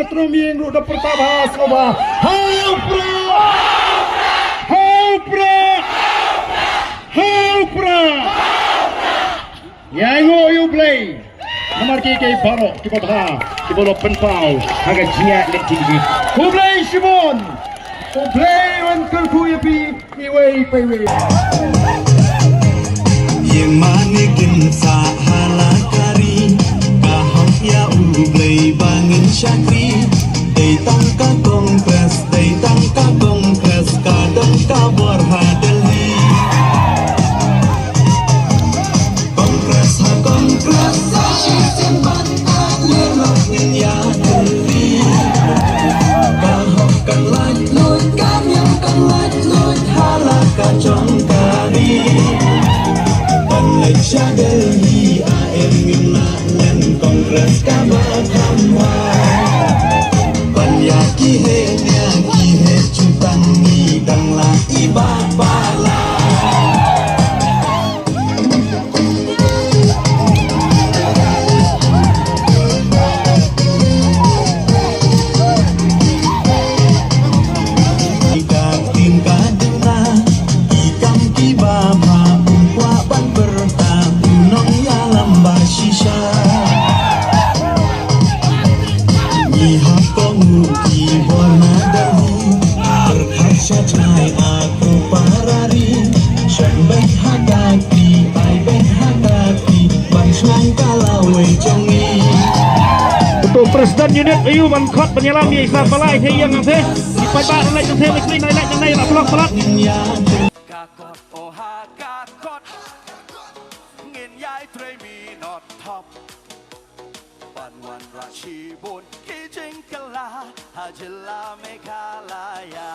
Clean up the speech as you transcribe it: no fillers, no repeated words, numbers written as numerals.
metro mieng roda pertama soba. Haupra! Haupra! Haupra! Yang you play. Nomor kiki baru kita bah kita lo penpau agak jiat lek tinggi. Who play Shimon? Who play when kerku yapi iway paiway. Yang manikin sa halakari kahok ya ublay bangin syakri day tangka kongres kadang kabor hadelhi kongres sa shisin banta lelok ya delhi kahok kan lut kamyam kan lut halaka jongkari Lek Delhi AM Mynta Nangne Kongres Kabakamwa Panyaki he cutang ni dang la ibapala Ika tim kadena ikam kibama Syatnai aku parari Syambek hagaki Aibek hagaki Bangsang kalawai jongi Untuk Presiden Unit EU Bangkot penyelam di Islam Balai yang nanti dipakai oleh yang telik ini naik yang naik pelak Kakot oha kakot Ngin yai tray mi not top Ban wan rashi bun kijing kala Hajila mekalaya